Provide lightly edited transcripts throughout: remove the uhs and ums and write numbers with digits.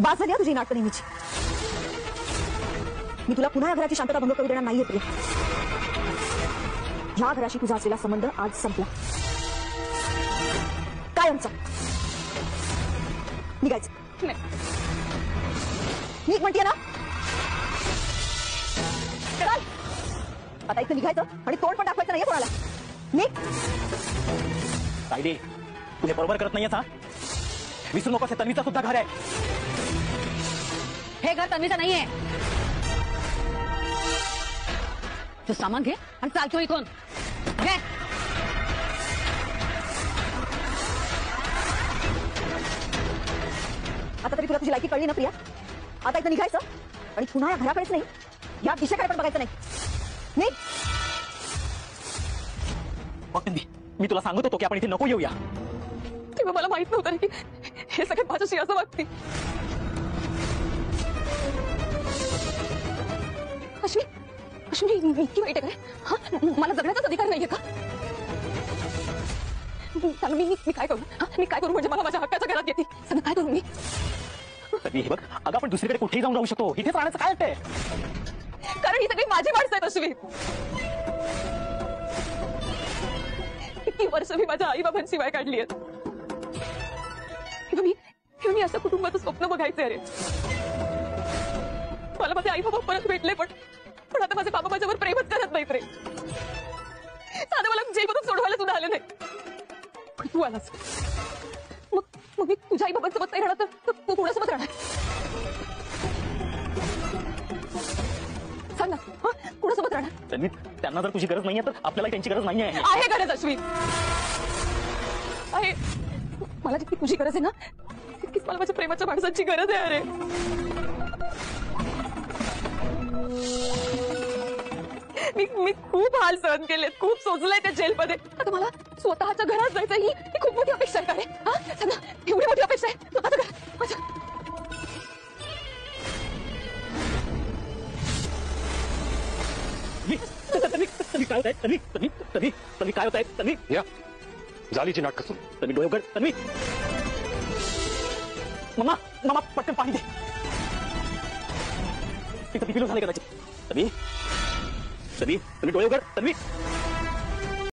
बास झाली तुझी नाटक नेहमीची। मी तुला पुन्हा या घराची शांतता भंग करू देणार नाहीये प्रिया। या घराशी तुझा असलेला संबंध आज संपला, कायमचा। निघायचं नाही, निघ म्हणतीये ना। चल आता इथं निघायचं आणि तोंड पण दाखवायचं नाहीये कोणाला। निघ। सायली, तू हे बरोबर करत नाहीयेस हा। विसरू नकोस, हे तन्वीचं सुद्धा घर आहे। हे घर तन्वीचं नाहीये। तू सामान घे आणि चाल किंवा इथून घे। आता तरी तुला तुझी लायकी कळली ना प्रिया। आता इथं निघायचं आणि पुन्हा या घराकडेच नाही, या दिशेकडे पण बघायचं नाही। निघ। बघ तन्वी, मी तुला सांगत होतो की आपण इथे नको येऊया। तेव्हा मला माहित नव्हतं की हे सगळे माझ्याशी असं वागतील। अश्विनी इतकी वाईट आहे काय? हा, मला जगण्याचाच अधिकार नाहीये का? मी काय करू? मी काय करू म्हणजे मला माझ्या हक्काच्या घरात येते? सांग काय करू मी? तन्वी, हे बघ, अगं आपण दुसरीकडे कुठेही जाऊन राहू शकतो, इथेच राहण्याचं काय वाटतंय? कारण ही सगळी माझी माणसं आहेत अश्विनी। किती वर्ष मी माझ्या आई बाबांशिवाय काढली आहेत। मी असं कुटुंबाचं स्वप्न बघायचंय रे। मला माझे आई बाबा परत भेटले, पण आता माझे बाबा माझ्यावर प्रेमच करत नाहीत रे। साधं मला जेलमधून सोडवायला सुद्धा आलं नाही, पण तू आलास। मग मी तुझ्या आई बाबांसोबत नाही राहणार तर तू कोणासोबत राहणार? सांग ना, कोणासोबत राहणार? तन्वी, त्यांना जर तुझी गरज नाहीये तर आपल्याला त्यांची गरज नाहीये। आहे गरज अश्विन, आहे। मला जितकी तुझी गरज आहे ना, तितकीच मला माझ्या प्रेमाच्या माणसाची गरज आहे अरे। मी खूप हाल सहन केलेत, खूप सोचलंय त्या जेलमध्ये। आता मला स्वतःच्या घरात जायचं ही खूप मोठी अपेक्षा आहे का रे? हा, सांग ना, एवढी मोठी अपेक्षा आहे स्वतःचं घर माझं। तन्वी काय होत आहे? तन्वी काय होत आहे? तन्वी या झालीची नाटक सुरू। तन्वी डोळे उघड। तन्वी, मम्मा पटकन पाणी दे, तिथं बीपी लो झाले कदाचित। तन्वी डोळे उघड। तन्वी।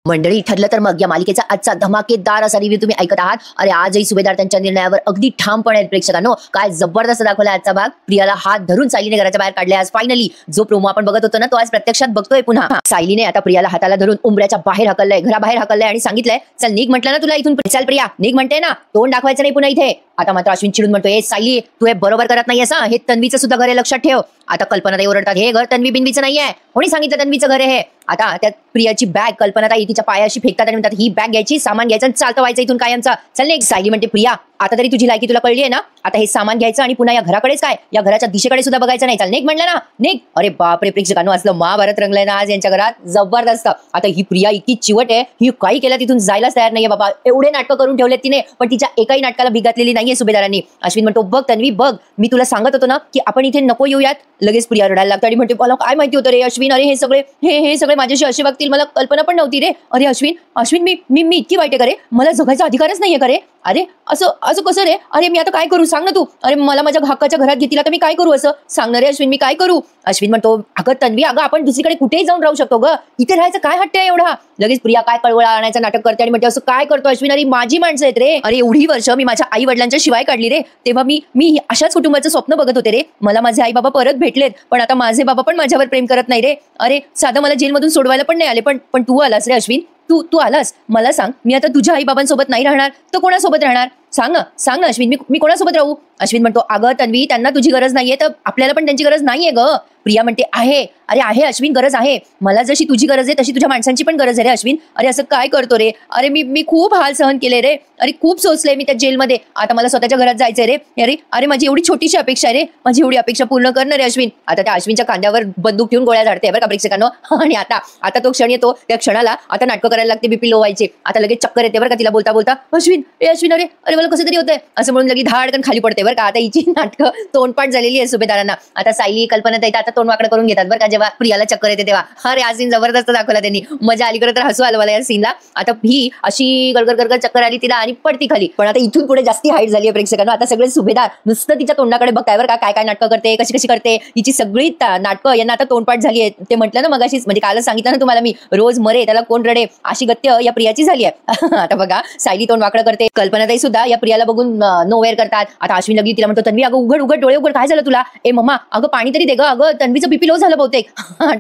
मंडळी, ठरलं तर मग या मालिकेचा आजचा धमाकेदार असा रिव्ह्यू तुम्ही ऐकत आहात। अरे आजही सुभेदार त्यांच्या निर्णयावर अगदी ठामपणे आहेत प्रेक्षकांनो। काय जबरदस्त दाखवला आजचा भाग। प्रियाला हात धरून सायलीने घराच्या बाहेर काढले आज फायनली। जो प्रोमो आपण बघत होतो ना, तो आज प्रत्यक्षात बघतोय पुन्हा। सायलीने आता प्रियाला हाताला धरून उंबऱ्याच्या बाहेर हकललंय, घराबाहेर हकललंय आणि सांगितलंय, चल निघ म्हटलं ना तुला इथून। चल प्रिया निघ म्हणते ना, तोंड दाखवायचं नाही पुन्हा इथे। आता मात्र अश्विन चिडून म्हणतोय, सायली तू हे बरोबर करत नाहीयेस हा, हे तन्वीचं सुद्धा घर आहे, लक्षात ठेव। आता कल्पनाताई ओरडतात, हे घर तन्वी बिन्वीचं नाहीये, कोणी सांगितलं तन्वीचं घर आहे हे? आता त्या प्रियाची बॅग कल्पनाताई तिच्या पायाशी फेकतात आणि म्हणतात, ही बॅग घ्यायची, सामान घ्यायचं, चालतं व्हायचं इथून कायमचा। चल निघ। सायली म्हणते, प्रिया आता तरी तुझी लायकी तुला कळली आहे ना, आता हे सामान घ्यायचं आणि पुन्हा या घराकडेच काय, या घराच्या दिशेकडे सुद्धा बघायचं नाही। चल निघ म्हणलं ना, निघ। अरे बापरे प्रेक्षकांनो, असलं महाभारत रंगलंय ना आज यांच्या घरात, जबरदस्त। आता ही प्रिया इतकी चिवट आहे, ही काही केलं तिथून जायलाच तयार नाहीये बाबा। एवढे नाटकं करून ठेवलेत तिने, पण तिच्या एकाही नाटकाला बिघातलेली नाहीये सुभेदारांनी। अश्विन म्हणतो, बघ तन्वी बघ, मी तुला सांगत होतो ना की आपण इथे नको येऊयात। लगेच प्रिया रडायला लागते आणि म्हणते, मला काय माहिती होतं रे अश्विन, अरे हे सगळे माझ्याशी असे वागतील, मला कल्पना पण नव्हती रे। अरे अश्विन मी इतकी वाईट आहे का रे? मला जगायचा अधिकारच नाहीये का रे? अरे असं कसं रे? अरे मी आता काय करू सांग ना तू? अरे मला माझ्या हक्काच्या घरात घेतला तर मी काय करू? असं सांग ना रे अश्विन, मी काय करू? अश्विन म्हणतो, अगं तन्वी, अगं आपण दुसरीकडे कुठेही जाऊन राहू शकतो ग, इथे राहायचं काय हट्ट आहे एवढा? लगेच प्रिया काय कळवळा आणायचं नाटक करते आणि म्हणते, असं काय करतो अश्विन? अरे माझी माणसं आहेत रे। अरे एवढी वर्ष मी माझ्या आई वडिलांच्या शिवाय काढली रे, तेव्हा मी अशाच कुटुंबाचं स्वप्न बघत होते रे। मला माझे आई बाबा परत भेटलेत, पण आता माझे बाबा पण माझ्यावर प्रेम करत नाही रे। अरे साधं मला जेलमधून सोडवायला पण नाही आले, पण तू आलास रे अश्विन, तू आलास। मला सांग, मी आता तुझ्या आई बाबांसोबत नाही राहणार तर कोणासोबत राहणार? सांग ना अश्विन, मी कोणासोबत राहू? अश्विन म्हणतो, अगं तन्वी, त्यांना तुझी गरज नाहीये तर आपल्याला पण त्यांची गरज नाहीये ग। प्रिया म्हणते, आहे, अरे आहे अश्विन, गरज आहे। मला जशी तुझी गरज आहे तशी तुझ्या माणसांची पण गरज आहे रे अश्विन। अरे असं काय करतो रे? अरे मी खूप हाल सहन केले रे, अरे खूप सोचले मी त्या जेलमध्ये, आता मला स्वतःच्या घरात जायचंय रे। अरे माझी एवढी छोटीशी अपेक्षा आहे रे, माझी एवढी अपेक्षा पूर्ण करणार रे अश्विन। आता त्या अश्विनच्या खांद्यावर बंदूक ठेवून गोळ्या झाडते बरं का प्रेक्षकांनो। आणि आता तो क्षण येतो, त्या क्षणाला आता नाटकं करायला लागते, बीपी लो व्हायचे, आता लगेच चक्कर येते बरं का तिला बोलता बोलता। अश्विन अरे मला मला कसं तरी होतंय असं म्हणून लगेच धाडकन खाली पडते बरं का. आता हिची नाटकं तोंडपाठ झालेली आहे सुभेदारांना. आता सायली कल्पना ताई आता तोंड वाकडं करून घेतात बरं का जेव्हा प्रियाला चक्कर येते तेव्हा. अरे हा सीन जबरदस्त दाखवला त्यांनी, मजा आली. तर हसू आलं मला या सीनला. आता ही अशी गडगड गडगड चक्कर आली तिला आणि पडती खाली. पण आता इथून पुढे जास्ती हाईट झाली आहे प्रेक्षकांना. आता सगळे सुभेदार नुसतं तिच्या तोंडाकडे बघताय बरं का, काय काय नाटकं करते, कशी कशी करते. हिची सगळी नाटकं यांना आता तोंडपाठ झाली आहे. ते म्हटलं ना मगाशीच, म्हणजे कालच सांगितलं ना तुम्हाला मी, रोज मरे त्याला कोण रडे अशी गत्य या प्रियाची झाली आहे. आता बघा सायली तोंड वाकडं करते, कल्पनाताई सुद्धा या प्रियाला बघून नोवेअर करतात. आता अश्विन लगली तिला म्हणतो तन्वी अगं उघड उघड डोळे उघड, काय झालं तुला. ए मम्मा अगं पाणी तरी दे ग, अगं तन्वीचं बीपी लो झालं बहुतेक.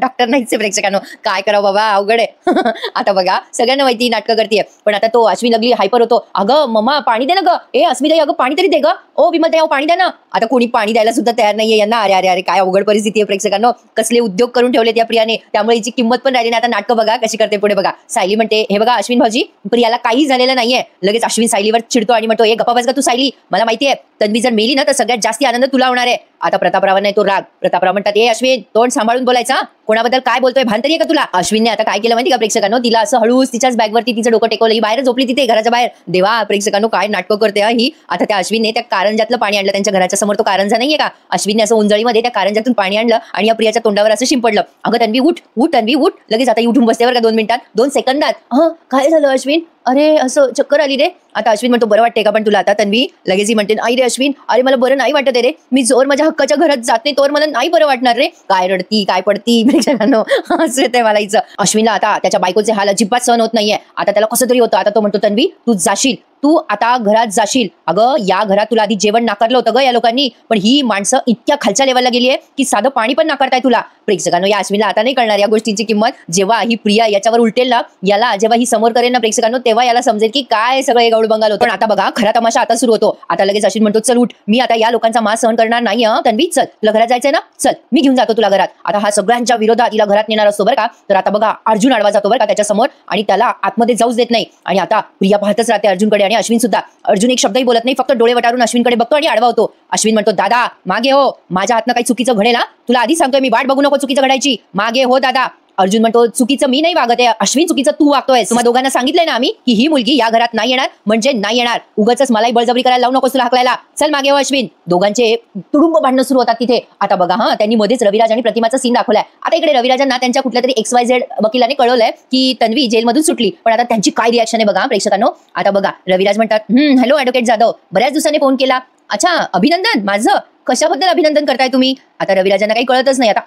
डॉक्टर नाहीच प्रेक्षकांनो, काय करावं बाबा अवघड आहे. आता बघा सगळ्यांना माहिती नाटकं करते. पण आता तो अश्विन लगली हायपर होतो, अगं मम्मा पाणी दे ना ग, ए अस्मिताई अगं पाणी तरी दे ग, ओ विमलताई पाणी द्या ना. आता कोणी पाणी द्यायला सुद्धा तयार नाहीये यांना. अरे अरे अरे काय अवघड परिस्थिती आहे प्रेक्षकांनो. कसले उद्योग करून ठेवलेत या प्रियाने, त्यामुळे हिची किंमत पण राहिली नाही. आता नाटकं बघा कशी करते पुढे बघा. सायली म्हणते हे बघा अश्विन भाऊजी प्रियाला काही झालेलं नाहीये. लगेच अश्विन सायलीवर चिडतो आणि म्हणतो हे गप्पा बस का तू सायली, मला माहितीये तन्वी जर मेली ना तर सगळ्यात जास्ती आनंद तुला होणार आहे. आता प्रतापराव नाही तो राग. प्रतापराव म्हणतात ए अश्विन तोंड सांभाळून बोलायचा, कोणाबद्दल काय बोलतोय भान तरी आहे का तुला. अश्विनने आता काय केलं माहिती का प्रेक्षकांनो, तिला असं हळूच तिच्याच बॅगवरती तिचं डोकं टेकवलं. ही बाहेर झोपली तिथे घराच्या बाहेर. देवा प्रेक्षकांनो काय नाटकं करते ही. आता त्या अश्विनने त्या कारंजातलं पाणी आणलं त्यांच्या घराच्या समोर. तो कारंजा नाहीये का, अश्विनने असं उंजळीमध्ये त्या कारंजातून पाणी आणलं आणि या प्रियाच्या तोंडावर असं शिंपडलं. अगं तन्वी उठ उठ तन्वी उठ. लगेच आता उठून बसते बरं का 2 मिनिटात 2 सेकंदात. काय झालं अश्विन, अरे असं चक्कर आली रे. आता अश्विन म्हणतो बरं वाटते का पण तुला. आता तन्वी लगेच ही म्हणते आई रे अश्विन, अरे मला बरं नाही वाटत रे, मी जोर माझ्या हक्काच्या घरात जात नाही तोवर मला नाही बरं वाटणार रे. काय रडती काय पडती प्रेक्षकांनो, असं येते मला हिचं. अश्विनला आता त्याच्या बायकोचे हाल अजिबात सहन होत नाहीये. आता त्याला कसं तरी होतं. आता तो म्हणतो तन्वी तू जाशील, तू आता घरात जाशील. अगं या घरात तुला आधी जेवण नाकारलं होतं ग या लोकांनी, पण ही माणसं इतक्या खालच्या लेवलला गेली आहे की साधं पाणी पण नाकारताय तुला. प्रेक्षकांनो या अश्विनला आता नाही कळणार या गोष्टींची किंमत. जेव्हा ही प्रिया याच्यावर उलटेल ना, याला जेव्हा ही समोर करेल ना प्रेक्षकांनो, तेव्हा याला समजेल की काय सगळं गौड बंगाल होतं. पण आता बघा खरा तमाशा आता सुरू होतो. आता लगेच अश्विन म्हणतो चल उठ, मी आता या लोकांचा मास सहन करणार नाही. तन्वी चल, तुला घरात जायचंय ना, चल मी घेऊन जातो तुला घरात. आता हा सगळ्यांच्या विरोधात तिला घरात नेणार असतो बरं का. तर आता बघा अर्जुन आडवा जातो बरं का त्याच्या समोर आणि त्याला आतमध्ये जाऊच देत नाही. आणि आता प्रिया पाहतच राहते अर्जुनकडे आणि अश्विन सुद्धा. अर्जुन एक शब्दही बोलत नाही, फक्त डोळे वटारून अश्विनकडे बघतो आणि आडवा होतो. अश्विन म्हणतो दादा मागे हो, माझ्या हातनं काही चुकीचं घडेल ना, तुला आधी सांगतोय मी, वाट बघू नको चुकीचं घडायची, मागे हो दादा. अर्जुन म्हणतो चुकीचं मी नाही वागत आहे अश्विन, चुकीचं तू वागतोय. तुम्हाला दोघांना सांगितलंय ना आम्ही की ही मुलगी या घरात नाही येणार म्हणजे नाही येणार. उगाच मलाही बळजबरी करायला लावू नकोस तुला हकलायला. चल मागे हो अश्विन. दोघांचे तुडुंब भांडणं सुरू होतात तिथे. आता बघा त्यांनी मध्येच रविराज आणि प्रतिमाचा सीन दाखवलाय. आता इकडे रविराजांना त्यांच्या कुठल्या तरी XYZ वकिलाने कळवलंय की तन्वी जेलमधून सुटली. पण आता त्यांची काय रिॲक्शन आहे बघा प्रेक्षकांनो. आता बघा रविराज म्हणतात हॅलो ऍडव्होकेट जाधव, बऱ्याच दिवसांनी फोन केला. अच्छा अभिनंदन माझं, कशाबद्दल अभिनंदन करताय तुम्ही. आता रविराजांना काही कळतच नाही. आता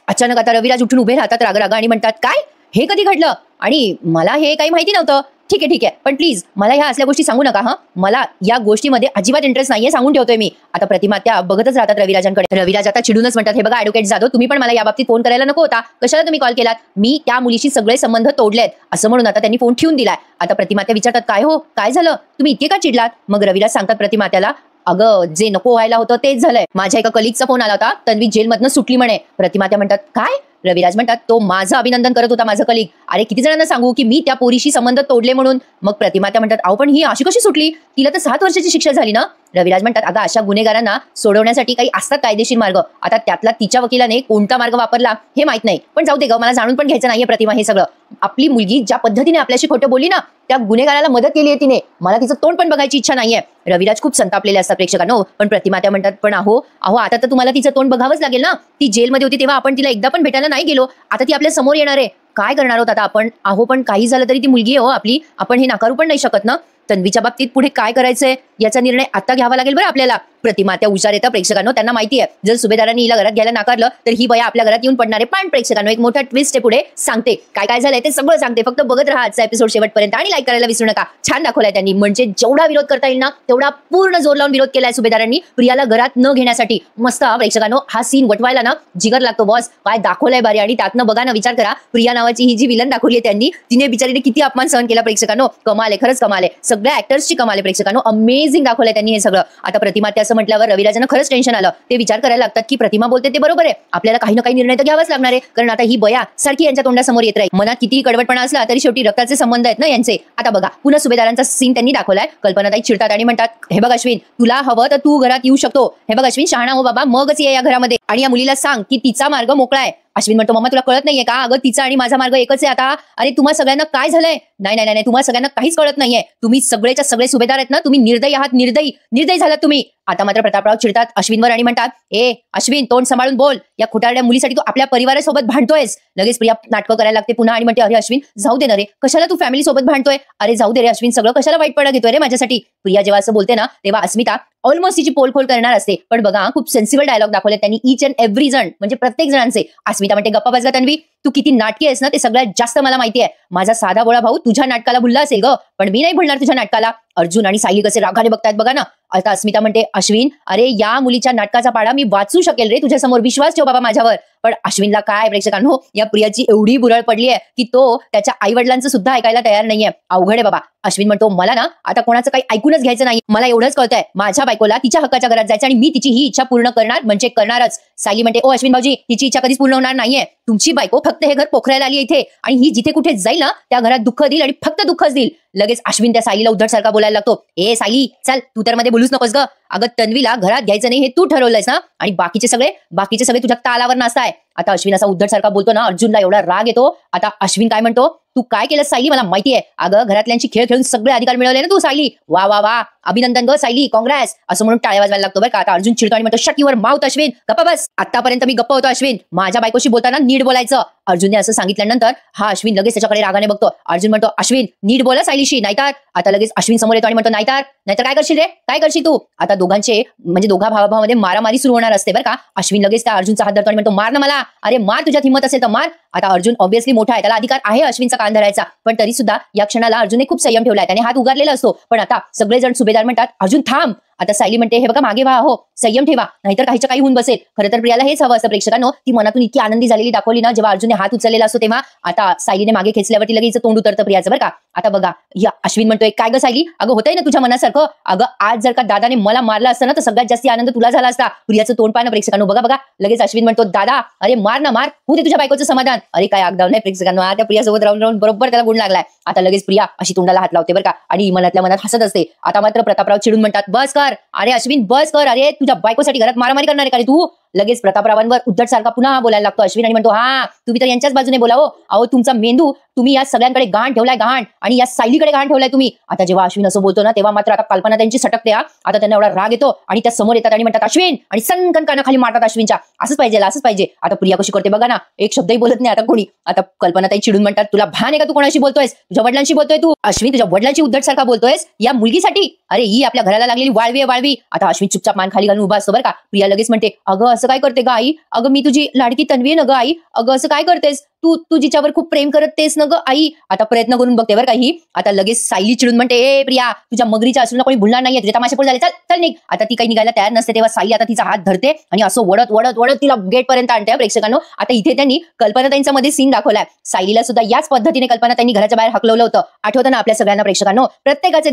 अचानक आता रविराज उठून उभे राहतात रागा आणि म्हणतात काय हे कधी घडलं, आणि मला हे काही माहिती नव्हतं. ठीक आहे पण प्लीज मला ह्या असल्या गोष्टी सांगू नका. मला या गोष्टीमध्ये अजिबात इंटरेस्ट नाहीये, सांगून ठेवतोय मी. आता प्रतिमा त्या बघतच राहतात रविराजांकडे. रविराज आता चिडूनच म्हणतात हे बघा ऍडव्होकेट जाधव, तुम्ही पण मला या बाबतीत फोन करायला नको होता, कशाला तुम्ही कॉल केलात. मी त्या मुलीशी सगळे संबंध तोडलेत असं म्हणून आता त्यांनी फोन ठेवून दिलाय. आता प्रतिमा त्या विचारतात काय हो काय झालं, तुम्ही इतके का चिडलात. मग रविराज सांगतात प्रतिमा त्याला अगं जे नको व्हायला होतं तेच झालंय. माझ्या एका कलिगचा फोन आला होता, तन्वी जेलमधनं सुटली म्हणे. प्रतिमा त्या म्हणतात काय. रविराज म्हणतात तो माझं अभिनंदन करत होता माझं कलिग. अरे किती जणांना सांगू की मी त्या पोरीशी संबंध तोडले म्हणून. मग प्रतिमा त्या म्हणतात अहो पण ही अशी कशी सुटली, तिला तर 7 वर्षाची शिक्षा झाली ना. रविराज म्हणतात अगं अशा गुन्हेगारांना सोडवण्यासाठी काही असतात कायदेशीर मार्ग. आता त्यातला तिच्या वकिलाने कोणता मार्ग वापरला हे माहित नाही, पण जाऊ दे ग, मला जाणून पण घ्यायचं नाहीये प्रतिमा हे सगळं. आपली मुलगी ज्या पद्धतीने आपल्याशी खोटं बोलली ना, त्या गुन्हेगाराला मदत केली आहे तिने, मला तिचं तोंड पण बघायची इच्छा नाहीये. रविराज खूप संतापलेले असतात प्रेक्षकांनो. पण प्रतिमा त्या म्हणतात पण अहो आता तर तुम्हाला तिचं तोंड बघावंच लागेल ना. ती जेलमध्ये होती तेव्हा आपण तिला एकदा पण भेटायला नाही गेलो, आता ती आपल्या समोर येणार आहे, काय करणार आहोत आता आपण. पण काही झालं तरी ती मुलगी आहे हो आपली, आपण हे नाकारू पण नाही शकत ना. तन्वीच्या बाबतीत पुढे काय करायचंय याचा निर्णय आता घ्यावा लागेल बरं आपल्याला. प्रतिमा त्या हुशार येतात प्रेक्षकांनो, त्यांना माहिती आहे जर सुभेदारांनी हिला घरात घ्यायला नाकारलं तर ही बया आपल्या घरात येऊन पडणार आहे. पण प्रेक्षकांनो एक मोठा ट्विस्ट आहे पुढे, सांगते काय झालंय ते सगळं सांगते. फक्त बघत राहा आजचा एपिसोड शेवटपर्यंत आणि लाईक करायला विसरू नका. छान दाखवलाय त्यांनी, म्हणजे जेवढा विरोध करता येईल ना तेवढा पूर्ण जोर लावून विरोध केलाय सुभेदारांनी प्रियाला घरात न घेण्यासाठी. मस्त प्रेक्षकांनो हा सीन वटवायला ना जिगर लागतो बॉस, काय दाखवलाय भारी. आणि त्यातनं बघा ना, विचार करा प्रिया नावाची ही जी विलन दाखवली त्यांनी, तिने बिचारीने किती अपमान सहन केला प्रेक्षकांनो. कमाल आहे, खरंच कमाल आहे, सगळ्या ऍक्टर्सची कमाल आहे प्रेक्षकांनो. अमेझिंग दाखवलंय त्यांनी हे सगळं. आता प्रतिमा ते असं म्हटल्यावर रविराजांना खरंच टेन्शन आलं. ते विचार करायला लागतात की प्रतिमा बोलते ते बरोबर आहे, आपल्याला काही ना काही निर्णय तर घ्यावाच लागणार आहे, कारण आता ही बया सारखी यांच्या तोंडासमोर येत राहील. मनात किती कडवटपणा असला तरी शेवटी रक्ताचे संबंध आहेत ना यांचे. आता बघा पुन्हा सुभेदारांचा सीन त्यांनी दाखवलाय. कल्पनाताई चिडतात आणि म्हणतात हे बघ अश्विन, तुला हवं तर तू घरात येऊ शकतो. हे बघ अश्विन शहाणा हो बाबा, मगच ये या घरामध्ये आणि या मुलीला सांग की तिचा मार्ग मोकळा आहे. अश्विन म्हणतो मम्मा तुला कळत नाहीये का? अगं तिचा आणि माझा मार्ग एकच आहे आता. अरे तुम्हा सगळ्यांना काय झालंय? नाही नाही नाही, तुम्हा सगळ्यांना काहीच कळत नाहीये. तुम्ही सगळेच्या सगळे सुभेदार आहेत ना, तुम्ही निर्दयी आहात, निर्दयी झालात तुम्ही. आता मात्र प्रतापराव चिडतात अश्विनवर आणि म्हणतात, ए अश्विन तोंड सांभाळून बोल, या खोटारड्या मुलीसाठी तू आपल्या परिवारासोबत भांडतोयस. लगेच प्रिया नाटकं करायला लागते पुन्हा आणि म्हणते, अरे अश्विन जाऊ दे ना रे, कशाला तू फॅमिली सोबत भांडतोय? अरे जाऊ दे रे अश्विन, सगळं कशाला वाईटपणा घेतोय रे माझ्यासाठी? प्रिया जेव्हा असं बोलते ना तेव्हा अस्मिता ऑलमोस्ट तिची पोलखोल करणार असते. पण बघा खूप सेन्सिबल डायलॉग दाखवले त्यांनी ईच अँड एव्हरी जण, म्हणजे प्रत्येक जणांचे. अस्मिता म्हणते गप्पा बस ग तन्वी, तू किती नाटकी आहेस ना ते सगळ्यात जास्त मला माहिती आहे. माझा साधा बोळा भाऊ तुझ्या नाटकाला भुलला असेल ग, पण मी नाही भुलणार तुझ्या नाटकाला. अर्जुन आणि सायली कसे रागाने बघतायत बघा ना. आता अस्मिता म्हणते, अश्विन अरे या मुलीच्या नाटकाचा पाडा मी वाचू शकेल रे तुझ्या समोर, विश्वास ठेव बाबा माझ्यावर. पण अश्विनला काय प्रेक्षकांनो, या प्रियाची एवढी बुरळ पडली आहे की तो त्याच्या आई वडिलांचं सुद्धा ऐकायला तयार नाहीये. अवघड आहे बाबा. अश्विन म्हणतो मला ना आता कोणाचं काही ऐकूनच घ्यायचं नाही, मला एवढंच कळतंय माझ्या बायकोला तिच्या हक्काच्या घरात जायचं आणि मी तिची ही इच्छा पूर्ण करणार म्हणजे करणारच. सायली म्हणते, ओ अश्विन भाऊजी तिची इच्छा कधीच पूर्ण होणार नाहीये. तुमची बायको फक्त हे घर पोखरायला आली इथे आणि ही जिथे कुठे जाईल ना त्या घरात दुःख देईल आणि फक्त दुःखच देईल. लगेच अश्विन त्या सायलीला उद्धट सारखा बोलायला लागतो, ए सायली चल तू तर मध्ये बोलूच नकोस ग. अगं तन्वीला घरात घ्यायचं नाही हे तू ठरवलंयस ना, आणि बाकीचे सगळे तुझ्या तालावर नाचताय. आता अश्विन असा उद्धट सारखा बोलतो ना, अर्जुनला एवढा राग येतो. आता अश्विन काय म्हणतो, तू काय केलं सायली मला माहितीये. अगं घरातल्यांची खेळ खेळून सगळे अधिकार मिळवले ना तू सायली, वा वा वा अभिनंदन ग सायली, काँग्रेस असं म्हणून टाळ्या वाजवायला लागतो बरं का. आता अर्जुन चिडतो आणि म्हणतो, शट युअर माउथ अश्विन, गप्पा बस. आतापर्यंत मी गप्प होतो अश्विन, माझ्या बायकोशी बोलताना नीट बोलायचं. अर्जुनने असं सांगितल्यानंतर हा अश्विन लगेच त्याच्याकडे रागाने बघतो. अर्जुन म्हणतो, अश्विन नीट बोला सायलीशी, नाहीतर. आता लगेच अश्विन समोर येतो आणि म्हणतो, नाहीतर काय करशील रे, काय करशील तू? आता दोघांचे म्हणजे दोघा भावाभावामध्ये मारामारी सुरू होणार असते बरं का. अश्विन लगेच त्या अर्जुनचा हात धरतो आणि म्हणतो, मार ना मला, अरे मार तुझ्यात हिंमत असेल तर मार. आता अर्जुन ऑब्व्हियसली मोठा आहे, त्याला अधिकार आहे अश्विनचा कान धरायचा, पण तरी सुद्धा या क्षणाला अर्जुनने खूप संयम ठेवलाय, त्याने हात उगारलेला असतो. पण आता सगळेजण सुभेदार म्हणतात, अर्जुन थांब. आता सायली म्हणते, हे बघा मागे व्हा, हो संयम ठेवा, नाहीतर काहीच्या काही होऊन बसेल. खरं तर प्रियाला हेच हवं असतं प्रेक्षकांनो, ती मनातून इतकी आनंदी झालेली दाखवली ना जेव्हा अर्जुनने हात उचललेला असतो तेव्हा. आता सायलीने मागे खेचल्यावरती लगेच तोंड उतरतं प्रियाचं बरं का. आता बघा या अश्विन म्हणतोय, काय ग सायली, अगं होतंय ना तुझ्या मनासारखं. अगं आज जर का दादाने मला मारलं असतं ना तर सगळ्यात जास्त आनंद तुला झाला असता. प्रियाचं तोंड पाहणं प्रेक्षकांनो, बघा लगेच अश्विन म्हणतो, दादा अरे मार ना मार, होऊ दे तुझ्या बायकोचं समाधान. अरे काय आगदाव नाही प्रेक्षकांनो, त्या प्रियासोबत राहून बरोबर त्याला गुण लागलाय. आता लगेच प्रिया अशी तोंडाला हात लावते बरं का आणि मनातल्या मनात हसत असते. आता मात्र प्रतापराव चिडून म्हणतात, बस कर अरे अश्विन बस कर, अरे तुझ्या बायकोसाठी घरात मारामारी करणार आहे का रे तू? लगेच प्रतापरावांवर उद्धट सारखा पुन्हा बोलायला लागतो अश्विन आणि म्हणतो, हा तुम्ही तर यांच्याच बाजूने बोलावो. अहो तुमचा मेंदू तुम्ही या सगळ्यांकडे गहाण ठेवलाय, गहाण, आणि या सायलीकडे गहाण ठेवलाय तुम्ही. आता जेव्हा अश्विन असं बोलतो ना तेव्हा मात्र आता कल्पना त्यांची सटकते. आता त्यांना एवढा राग येतो आणि त्या समोर येतात आणि म्हणतात अश्विन, आणि सनकन कानाखाली मारतात अश्विनच्या. असंच पाहिजे. आता प्रिया कशी करते बघा ना, एक शब्दही बोलत नाही आता कोणी. आता कल्पना ताई चिडून म्हणतात, तुला भान आहे का तू कोणाशी बोलतोयस? तुझ्या वडिलांशी बोलतोय तू अश्विन, तुझ्या वडिलांची उद्धट सारखा बोलतोयस या मुलगीसाठी. अरे ही आपल्या घराला लागलेली वाळवी. आता अश्विन चुपचाप मान खाली घालून उभा असतो बरं का. प्रिया लगेच म्हणते, अगं असं काय करते ग आई, अगं मी तुझी लाडकी तन्वी आहे ना ग आई, अगं असं काय करतेस तू जिच्यावर खूप प्रेम करतेस ना ग आई. आता प्रयत्न करून बघते बरं का ही. आता लगेच सायली चिडून म्हणते, ए प्रिया तुझ्या मगरीच्या असून कोणी भुलणार नाहीये, तुझ्या तमाशे पुढे झाले, चल निघ. आता ती काही निघायला तयार नसते तेव्हा सायली आता तिचा हात धरते आणि असं वडत तिला गेट पर्यंत आणते प्रेक्षकांनो. आता इथे त्यांनी कल्पनाताईंचा मध्ये सीन दाखवलाय. सायलीला सुद्धा याच पद्धतीने कल्पनाताईंनी घराच्या बाहेर हकलवलं होतं. आठवतं ना आपल्या सगळ्यांना प्रेक्षकांनो? प्रत्येकाचे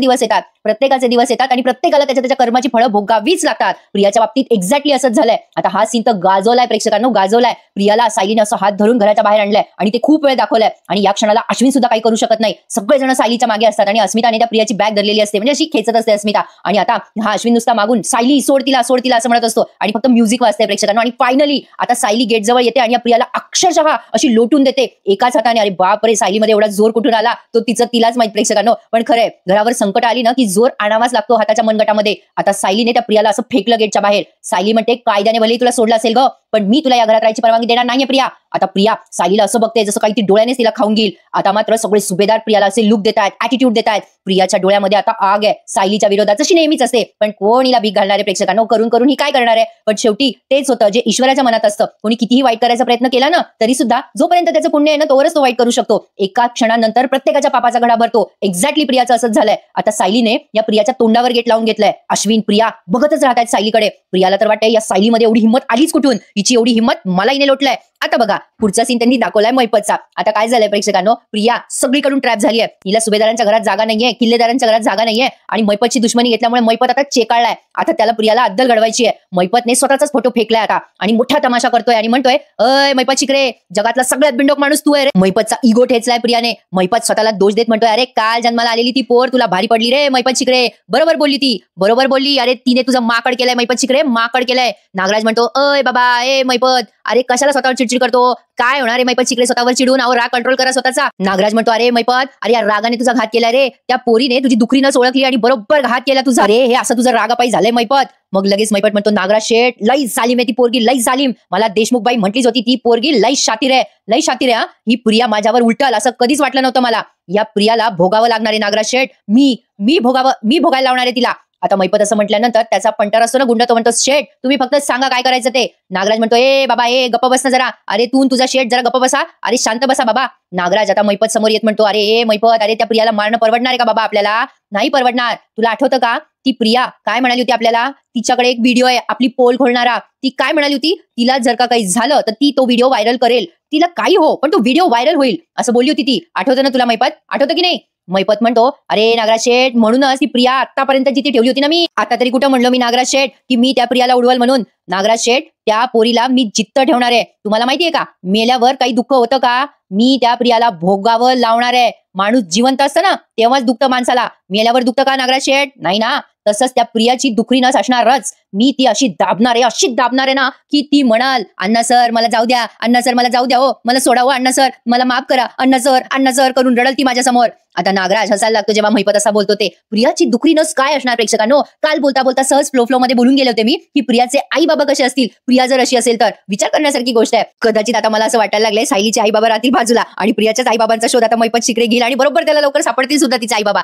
दिवस येतात आणि प्रत्येकाला त्याच्या कर्माची फळं भोगावीच लागतात. प्रियाच्या बाबतीत एक्झॅक्टली असंच झालंय. आता हा सीन तर गाजवलाय प्रेक्षकांनो, गाजवलाय. प्रियाला सायलीने असं हात धरून घराच्या बाहेर आणलंय आणि ते खूप वेळ दाखवलंय आणि या क्षणाला अश्विन सुद्धा काही करू शकत नाही. सगळेजण सायलीच्या मागे असतात आणि अस्मिताने त्या प्रियाची बॅग धरलेली असते, म्हणजे अशी खेचत असते अस्मिता. आणि आता हा अश्विन नुसता मागून सायली सोड तिला असं म्हणत असतो आणि फक्त म्युझिक वाजते प्रेक्षकांनो. आणि फायनली आता सायली गेट जवळ येते आणि या प्रियाला अक्षरशः अशी लोटून देते एकाच हाताने. अरे बापरे, सायलीमध्ये एवढा जोर कुठून आला तो तिलाच माहित प्रेक्षकांनो. पण खरंय घरावर संकट आली ना की जोर आणावाच लागतो हाताच्या मनगटामध्ये. आता सायलीने त्या प्रियाला असं फेकलं गेटच्या बाहेर. सायली म्हणते, कायद्याने भले तुला सोडलं असेल ग, पण मी तुला या घरात राहायची परवानगी देणार नाहीये प्रिया. आता प्रिया सायलीला असं बघते जसं काही ती डोळ्यानेच तिला खाऊन घेईल. आता मात्र सगळे सुभेदार प्रियाला असे लुक देतात, ऍटिट्यूड देतात. प्रियाच्या डोळ्यामध्ये आता आग आहे सायलीच्या विरोधात, जशी नेहमीच असते. पण कोण हिला भीक घालणारे प्रेक्षकांनो, करून ही काय करणार आहे? पण शेवटी तेच होतं जे ईश्वराच्या मनात असतं. कोणी कितीही वाईट करायचा प्रयत्न केला ना तरी सुद्धा जोपर्यंत त्याचं पुण्य आहे ना तोवरच तो वाईट करू शकतो. एका क्षणानंतर प्रत्येकाच्या पापाचा घडा भरतो. एक्झॅक्टली प्रियाचं असंच झालंय. आता सायलीने या प्रियाच्या तोंडावर गेट लावून घेतलंय. अश्विन प्रिया बघतच राहतात सायलीकडे. प्रियाला तर वाटतंय या सायलीमध्ये एवढी हिंमत आलीच कुठून, हिची एवढी हिंमत मला हिने लोटलाय. आता बघा पुढचा सीन त्यांनी दाखवलाय मैपतचा. आता काय झालंय प्रेक्षकांनो, प्रिया सगळीकडून ट्रॅप झाली आहे. हिला सुभेदारांच्या घरात जागा नाहीये, किल्लेदारांच्या घरात जागा नाहीये आणि मैपतची दुश्मनी घेतल्यामुळे मैपत आता चेकाळलाय. आता त्याला प्रियाला अद्दल घडवायची आहे. मैपतने स्वतःचाच फोटो फेकलाय आता आणि मोठा तमाशा करतोय आणि म्हणतोय, अय मैपत शिकरे, जगातला सगळ्यात बिंडोक माणूस तू आहे रे. मैपतचा इगो ठेचलाय प्रियाने. मैपत स्वतःला दोष देत म्हणतोय, अरे काल जन्माला आलेली ती पोर तुला भारी पडली रे मैपत शिकरे. बरोबर बोलली ती, बरोबर बोलली. अरे तिने तुझं माकड केलंय मैपत शिकरे, माकड केलंय. नागराज म्हणतो, अय बाबा, ए मैपत, अरे कशाला स्वतःवर चिडचिड करतो, काय होणार रे मैपत शिकरे, स्वतःवर चिडून अहो राग कंट्रोल करा स्वतःचा. नागराज म्हणतो, अरे मैपत, अरे या रागाने तुझा घात केलाय रे, त्या पोरीने तुझी दुखरी नस ओळखली आणि बरोबर घात केला तुझा. अरे हे असं तुझं रागापायी झालंय मैपत. मग लगेच मैपत म्हणतो, नागराज शेठ, लई जालिम आहे ती पोरगी, लई जालिम. मला देशमुखबाई म्हटलीच होती ती पोरगी लई शातीर आहे, लई शातीर आहे. ही प्रिया माझ्यावर उलटल असं कधीच वाटलं नव्हतं मला. या प्रियाला भोगावं लागणार आहे नागराज शेठ, मी भोगायला लावणार आहे तिला. आता मैपत असं म्हटल्यानंतर त्याचा पंटर असतो ना गुंड, तो म्हणतो, शेठ तुम्ही फक्त सांगा काय करायचं ते. नागराज म्हणतो, ए बाबा, ए गप्प बस ना जरा, अरे तू तुझा शेठ जरा गप्प बसा, अरे शांत बसा बाबा. नागराज आता मैपत समोर येत म्हणतो, अरे ए मैपत, अरे त्या प्रियाला मारणं परवडणार आहे का बाबा आपल्याला? नाही परवडणार. तुला आठवतं का ती प्रिया काय म्हणाली होती आपल्याला? तिच्याकडे एक व्हिडिओ आहे आपली पोल खोलणारा. ती काय म्हणाली होती? तिला जर का काही झालं तर ती तो व्हिडिओ व्हायरल करेल, तिला काही हो पण तो व्हिडिओ व्हायरल होईल असं बोलली होती ती. आठवतं ना तुला मैपत? आठवतं की नाही? मैपत म्हणतो, अरे नागराज शेठ, म्हणूनच ती प्रिया आतापर्यंत जिथे ठेवली होती ना मी, आता तरी कुठं म्हणलो मी नागराज शेठ की मी त्या प्रियाला उडवल म्हणून. नागराज शेठ, त्या पोरीला मी जित्त ठेवणार आहे. तुम्हाला माहितीये का मेल्यावर काही दुःख होतं का? मी त्या प्रियाला भोगावं लावणार आहे. माणूस जिवंत असतं ना तेव्हाच दुखतं माणसाला, मेल्यावर दुखतं का नागराज शेठ? नाही ना. तसंच त्या प्रियाची दुखरी नस असणारच. मी ती अशी दाबणार आहे ना की ती म्हणाल, अण्णा सर मला जाऊ द्या, अण्णा सर मला जाऊ द्या, हो मला सोडावं अण्णा सर, मला माफ करा अण्णा सर करून रडल ती माझ्या समोर. आता नागराज हसायला लागतो जेव्हा मैपत असा बोलतो ते. प्रियाची दुखरी नस काय असणार प्रेक्षकांनो? काल बोलता बोलता सहज फ्लो मध्ये बोलून गेले होते मी की प्रियाचे आई बाबा कसे असतील. प्रिया जर अशी असेल तर विचार करण्यासारखी गोष्ट आहे. कदाचित आता मला असं वाटायला लागलंय सायलीचे आई बाबा राहतील बाजूला आणि प्रियाच्याच आई बाबांचा शोध आता मैपत शिकरे घेईल आणि बरोबर त्याला लवकर सापडतील सुद्धा तिचे आई बाबा.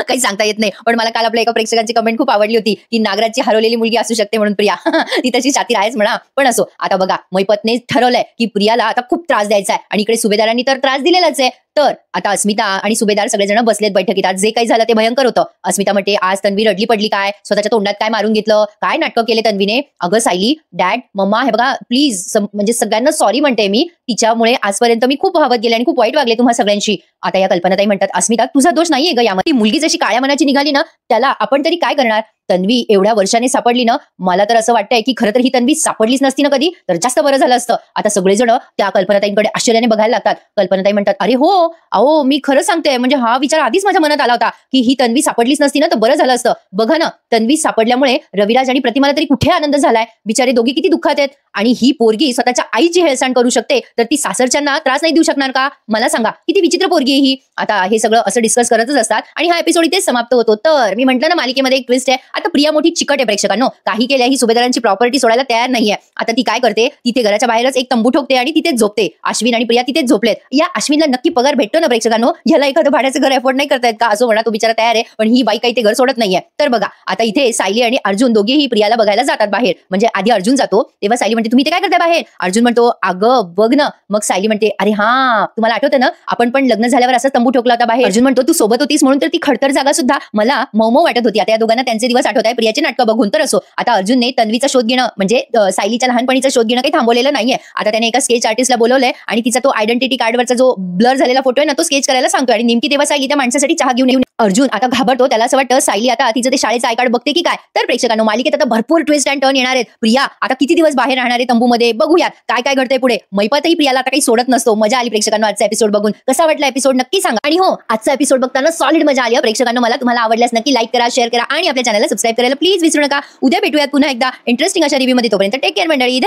काही सांगता येत नाही. पण मला काल आपल्या एका प्रेक्षकांची कमेंट खूप आवडली होती की नागराजची हरवलेली मुलगी असू शकते म्हणून प्रिया. ती तशी शातीर आहेच म्हणा. पण असो, आता बघा मैपतने ठरवलंय की प्रियाला आता खूप त्रास द्यायचा आहे आणि इकडे सुभेदारांनी तर त्रास दिलेलाच आहे. तर आता अस्मिता आणि सुभेदार सगळेजण बसलेत बैठकीत. आज जे काही झालं ते भयंकर होतं. अस्मिता म्हणते, आज तन्वी रडली पडली काय? स्वतःच्या तोंडात काय मारून घेतलं? काय नाटकं केले तन्वीने? अगं सायली, डॅड, मम्मा, हे बघा प्लीज, म्हणजे सगळ्यांना सॉरी म्हणते मी. तिच्यामुळे आजपर्यंत मी खूप हवत गेले आणि खूप वाईट वागले तुम्हा सगळ्यांशी. आता या कल्पनाताई म्हणतात, अस्मिता तुझा दोष नाहीये ग यामध्ये. ती मुलगी जशी काळ्या मनाची निघाली ना, त्याला आपण तरी काय करणार? तन्वी एवढ्या वर्षाने सापडली ना, मला तर असं वाटतंय की खरं तर ही तन्वी सापडलीच नसती ना कधी, तर जास्त बरं झालं असतं. आता सगळेजण त्या कल्पनाताईंकडे आश्चर्याने बघायला लागतात. कल्पनाताई म्हणतात, अरे हो, अहो मी खरं सांगते, म्हणजे हा विचार आधीच माझ्या मनात आला होता की ही तन्वी सापडलीच नसती ना तर बरं झालं असतं. बघा ना, तन्वी सापडल्यामुळे रविराज आणि प्रतिमाला तरी कुठे आनंद झालाय. बिचारे दोघी किती दुःखात आहेत. आणि ही पोरगी स्वतःच्या आईची हेळसांड करू शकते तर ती सासरच्यांना त्रास नाही देऊ शकणार का? मला सांगा, किती विचित्र पोरगी आहे ही. आता हे सगळं असं डिस्कस करतच असतात आणि हा एपिसोड इथेच समाप्त होतो. तर मी म्हटलं ना मालिकेमध्ये एक ट्विस्ट आहे. आता प्रिया मोठी चिकट आहे प्रेक्षकांनो. काही केल्या ही सुभेदारांची प्रॉपर्टी सोडायला तयार नाहीये. आता ती काय करते, तिथे घराच्या बाहेरच एक तंबू ठोकते आणि तिथेच झोपते. अश्विन आणि प्रिया तिथेच झोपलेत. या अश्विनला नक्की पगार भेटतो ना प्रेक्षकांनो? याला एखादं भाड्याचं घर अफोर्ड नाही करतायत का? असं म्हणा, तो बिचारा तयार आहे, पण ही बाई काही ते घर सोडत नाहीये. तर बघा, आता इथे सायली आणि अर्जुन दोघेही प्रियाला बघायला जातात बाहेर. म्हणजे आधी अर्जुन जातो तेव्हा सायली म्हणते, तुम्ही ते काय करताय बाहेर? अर्जुन म्हणतो, अगं बघ ना. मग सायली म्हणते, अरे हा, तुम्हाला आठवतं ना आपण पण लग्न झाल्यावर असं तंबू ठोकला होता बाहेर. अर्जुन म्हणतो, तू सोबत होतीस म्हणून तर ती खडतर जागा सुद्धा मला मऊ वाटत होती. आता या दोघांना त्यांचे दिवस आठवत आहे प्रियाचे नाटकं बघून. तर असो, आता अर्जुनने तन्वीचा शोध घेणं म्हणजे सायलीच्या लहानपणीचा शोध घेणं काही थांबवलेलं नाहीये. आता त्याने एका स्केच आर्टिस्टला बोलवलंय आणि तिचा तो आयडेंटिटी कार्डवरचा जो ब्लर झालेला फोटो आहे ना तो स्केच करायला सांगतोय. आणि नेमकी तेव्हा सायली त्या माणसासाठी चहा घेऊन येऊन अर्जुन आता घाबरतो. त्याला असं वाटतं सायली आता तिचं ते शाळेचं आय कार्ड बघते की काय. तर प्रेक्षकांनो, मालिकेत आता भरपूर ट्विस्ट अँड टर्न येणार आहेत. प्रिया आता किती दिवस बाहेर राहणार आहे तंबूमध्ये, बघूयात काय काय घडतंय पुढे. मैपतही प्रियाला आता काही सोडत नसतो. मजा आली प्रेक्षकांनो आजचा एपिसोड बघून. कसा वाटला एपिसोड नक्की सांगा. आणि हो, आजचा एपिसोड बघताना सॉलिड मजा आली प्रेक्षकांनो मला. तुम्हाला आवडल्यास नक्की लाईक करा, शेअर करा आणि आपल्या चॅनलला सबस्क्राईब करायला प्लीज विसरू नका. उद्या भेटूयात पुन्हा एकदा इंटरेस्टिंग अशा रिव्ह्यू मध्ये. तोपर्यंत टेक केअर मंडळी.